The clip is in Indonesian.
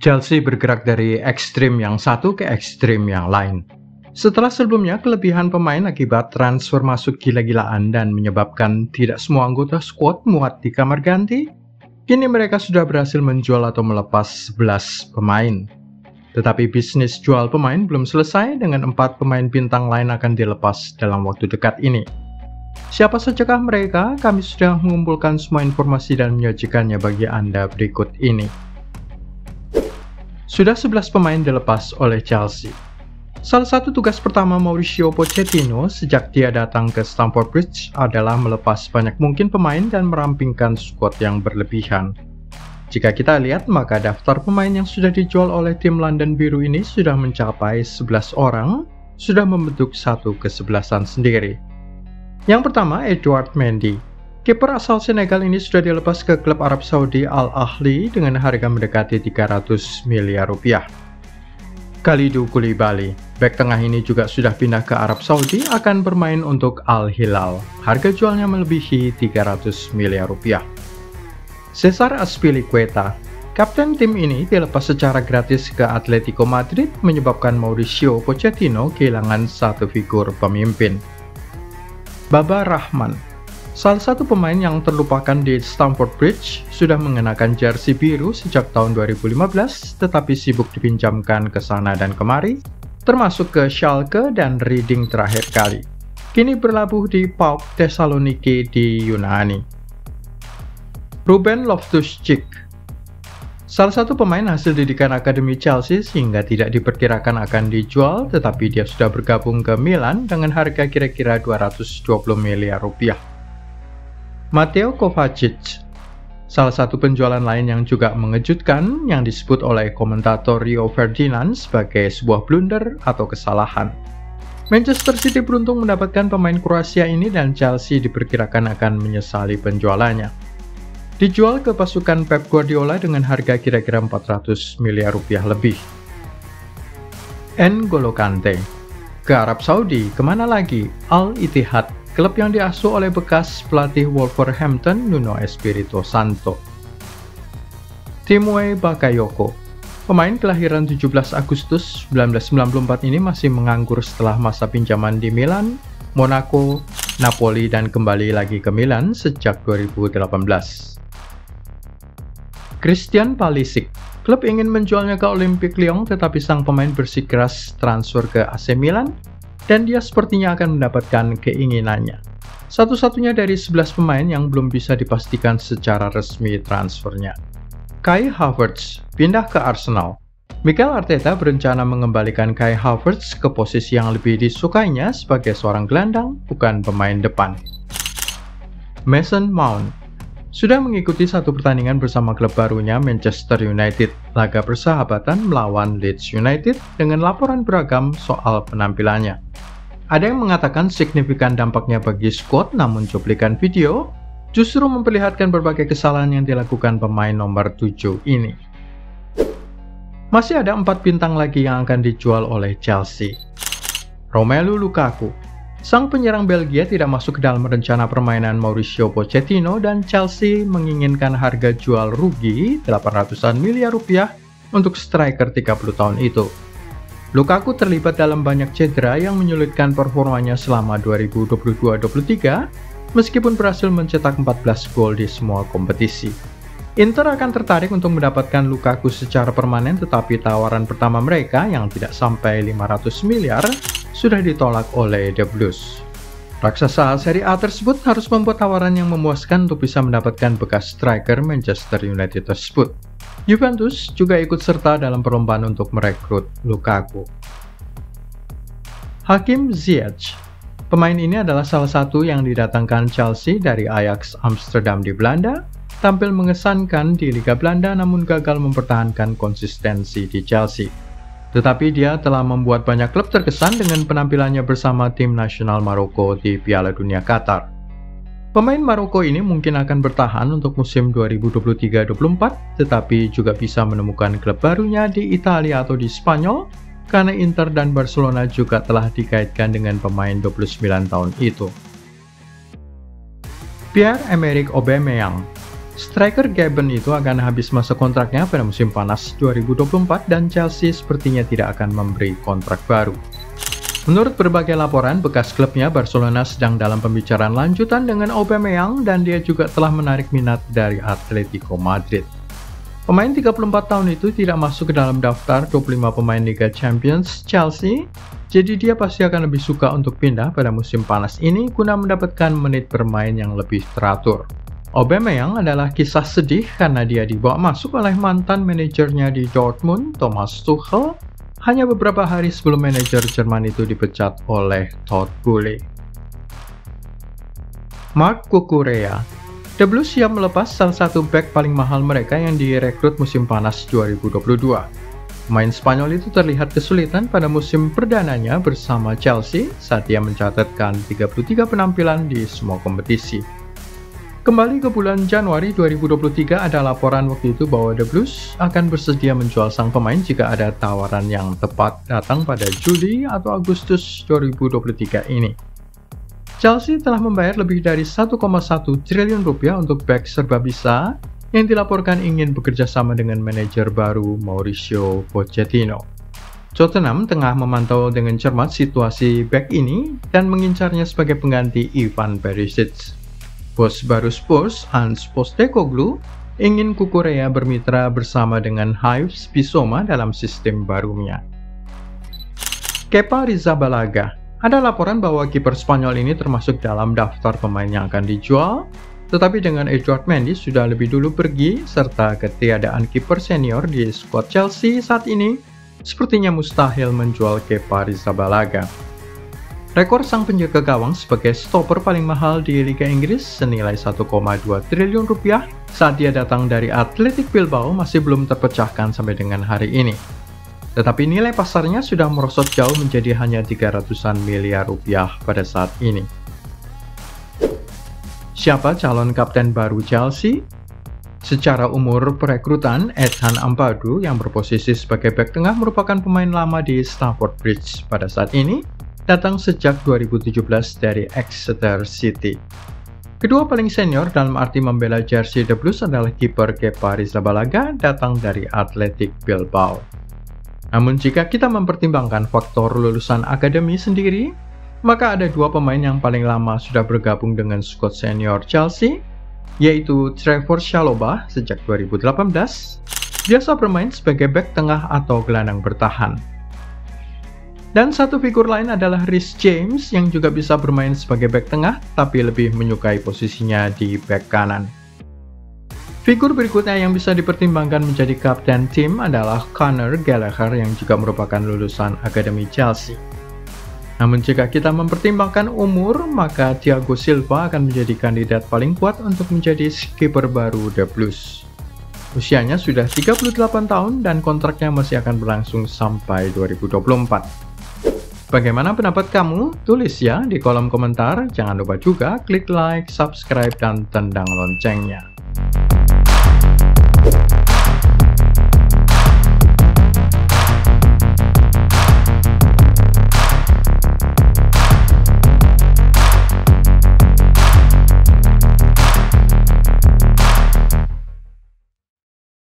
Chelsea bergerak dari ekstrim yang satu ke ekstrim yang lain. Setelah sebelumnya kelebihan pemain akibat transfer masuk gila-gilaan dan menyebabkan tidak semua anggota skuad muat di kamar ganti, kini mereka sudah berhasil menjual atau melepas 11 pemain. Tetapi bisnis jual pemain belum selesai, dengan 4 pemain bintang lain akan dilepas dalam waktu dekat ini. Siapa sajakah mereka? Kami sudah mengumpulkan semua informasi dan menyajikannya bagi Anda berikut ini. Sudah 11 pemain dilepas oleh Chelsea. Salah satu tugas pertama Mauricio Pochettino sejak dia datang ke Stamford Bridge adalah melepas banyak mungkin pemain dan merampingkan skuad yang berlebihan. Jika kita lihat, maka daftar pemain yang sudah dijual oleh tim London Biru ini sudah mencapai 11 orang, sudah membentuk satu kesebelasan sendiri. Yang pertama, Edouard Mendy. Kiper asal Senegal ini sudah dilepas ke klub Arab Saudi Al Ahly dengan harga mendekati 300 miliar rupiah. Kalidou Koulibaly, bek tengah ini juga sudah pindah ke Arab Saudi, akan bermain untuk Al Hilal. Harga jualnya melebihi 300 miliar rupiah. Cesar Azpilicueta, kapten tim ini dilepas secara gratis ke Atletico Madrid, menyebabkan Mauricio Pochettino kehilangan satu figur pemimpin. Baba Rahman, salah satu pemain yang terlupakan di Stamford Bridge, sudah mengenakan jersey biru sejak tahun 2015, tetapi sibuk dipinjamkan ke sana dan kemari, termasuk ke Schalke dan Reading terakhir kali. Kini berlabuh di PAOK Thessaloniki di Yunani. Ruben Loftus-Cheek, salah satu pemain hasil didikan Akademi Chelsea sehingga tidak diperkirakan akan dijual, tetapi dia sudah bergabung ke Milan dengan harga kira-kira 220 miliar rupiah. Mateo Kovacic, salah satu penjualan lain yang juga mengejutkan, yang disebut oleh komentator Rio Ferdinand sebagai sebuah blunder atau kesalahan. Manchester City beruntung mendapatkan pemain Kroasia ini dan Chelsea diperkirakan akan menyesali penjualannya. Dijual ke pasukan Pep Guardiola dengan harga kira-kira 400 miliar rupiah lebih. N'Golo Kante, ke Arab Saudi, kemana lagi? Al Ittihad, klub yang diasuh oleh bekas pelatih Wolverhampton Nuno Espirito Santo. Timothy Bakayoko, pemain kelahiran 17 Agustus 1994 ini masih menganggur setelah masa pinjaman di Milan, Monaco, Napoli dan kembali lagi ke Milan sejak 2018. Christian Pulisic, klub ingin menjualnya ke Olympique Lyon, tetapi sang pemain bersikeras transfer ke AC Milan dan dia sepertinya akan mendapatkan keinginannya. Satu-satunya dari 11 pemain yang belum bisa dipastikan secara resmi transfernya. Kai Havertz pindah ke Arsenal. Mikel Arteta berencana mengembalikan Kai Havertz ke posisi yang lebih disukainya sebagai seorang gelandang, bukan pemain depan. Mason Mount sudah mengikuti satu pertandingan bersama klub barunya Manchester United, laga persahabatan melawan Leeds United, dengan laporan beragam soal penampilannya. Ada yang mengatakan signifikan dampaknya bagi skuad, namun cuplikan video justru memperlihatkan berbagai kesalahan yang dilakukan pemain nomor 7 ini. Masih ada 4 bintang lagi yang akan dijual oleh Chelsea. Romelu Lukaku, sang penyerang Belgia tidak masuk ke dalam rencana permainan Mauricio Pochettino dan Chelsea menginginkan harga jual rugi 800-an miliar rupiah untuk striker 30 tahun itu. Lukaku terlibat dalam banyak cedera yang menyulitkan performanya selama 2022-23, meskipun berhasil mencetak 14 gol di semua kompetisi. Inter akan tertarik untuk mendapatkan Lukaku secara permanen, tetapi tawaran pertama mereka yang tidak sampai 500 miliar sudah ditolak oleh The Blues. Raksasa Serie A tersebut harus membuat tawaran yang memuaskan untuk bisa mendapatkan bekas striker Manchester United tersebut. Juventus juga ikut serta dalam perlombaan untuk merekrut Lukaku. Hakim Ziyech, pemain ini adalah salah satu yang didatangkan Chelsea dari Ajax Amsterdam di Belanda, tampil mengesankan di Liga Belanda namun gagal mempertahankan konsistensi di Chelsea. Tetapi dia telah membuat banyak klub terkesan dengan penampilannya bersama tim nasional Maroko di Piala Dunia Qatar. Pemain Maroko ini mungkin akan bertahan untuk musim 2023-24, tetapi juga bisa menemukan klub barunya di Italia atau di Spanyol, karena Inter dan Barcelona juga telah dikaitkan dengan pemain 29 tahun itu. Pierre-Emerick Aubameyang, Striker Gaben itu akan habis masa kontraknya pada musim panas 2024 dan Chelsea sepertinya tidak akan memberi kontrak baru. Menurut berbagai laporan, bekas klubnya Barcelona sedang dalam pembicaraan lanjutan dengan Aubameyang dan dia juga telah menarik minat dari Atletico Madrid. Pemain 34 tahun itu tidak masuk ke dalam daftar 25 pemain Liga Champions Chelsea, jadi dia pasti akan lebih suka untuk pindah pada musim panas ini guna mendapatkan menit bermain yang lebih teratur. Aubameyang adalah kisah sedih karena dia dibawa masuk oleh mantan manajernya di Dortmund, Thomas Tuchel, hanya beberapa hari sebelum manajer Jerman itu dipecat oleh Todd Boehly. Marc Cucurella, The Blues siap melepas salah satu bek paling mahal mereka yang direkrut musim panas 2022. Pemain Spanyol itu terlihat kesulitan pada musim perdananya bersama Chelsea saat dia mencatatkan 33 penampilan di semua kompetisi. Kembali ke bulan Januari 2023, ada laporan waktu itu bahwa The Blues akan bersedia menjual sang pemain jika ada tawaran yang tepat datang pada Juli atau Agustus 2023 ini. Chelsea telah membayar lebih dari 1,1 triliun rupiah untuk bek serbabisa yang dilaporkan ingin bekerja sama dengan manajer baru Mauricio Pochettino. Tottenham tengah memantau dengan cermat situasi bek ini dan mengincarnya sebagai pengganti Ivan Perisic. Bos baru Spurs, Hans Postecoglou, ingin Cucurella bermitra bersama dengan Yves Bissouma dalam sistem barunya. Kepa Arrizabalaga. Ada laporan bahwa kiper Spanyol ini termasuk dalam daftar pemain yang akan dijual, tetapi dengan Edouard Mendy sudah lebih dulu pergi, serta ketiadaan kiper senior di skuad Chelsea saat ini, sepertinya mustahil menjual Kepa Arrizabalaga. Rekor sang penjaga gawang sebagai stopper paling mahal di Liga Inggris senilai 1,2 triliun rupiah saat dia datang dari Athletic Bilbao masih belum terpecahkan sampai dengan hari ini. Tetapi nilai pasarnya sudah merosot jauh menjadi hanya 300-an miliar rupiah pada saat ini. Siapa calon kapten baru Chelsea? Secara umur perekrutan, Ethan Ampadu yang berposisi sebagai bek tengah merupakan pemain lama di Stamford Bridge pada saat ini, datang sejak 2017 dari Exeter City. Kedua paling senior dalam arti membela jersey The Blues adalah kiper Kepa Arrizabalaga datang dari Athletic Bilbao. Namun jika kita mempertimbangkan faktor lulusan akademi sendiri, maka ada dua pemain yang paling lama sudah bergabung dengan skuad senior Chelsea, yaitu Trevoh Chalobah sejak 2018, biasa bermain sebagai bek tengah atau gelandang bertahan. Dan satu figur lain adalah Reece James yang juga bisa bermain sebagai bek tengah tapi lebih menyukai posisinya di bek kanan. Figur berikutnya yang bisa dipertimbangkan menjadi kapten tim adalah Conor Gallagher yang juga merupakan lulusan Akademi Chelsea. Namun jika kita mempertimbangkan umur, maka Thiago Silva akan menjadi kandidat paling kuat untuk menjadi kiper baru The Blues. Usianya sudah 38 tahun dan kontraknya masih akan berlangsung sampai 2024. Bagaimana pendapat kamu? Tulis ya di kolom komentar. Jangan lupa juga klik like, subscribe, dan tendang loncengnya.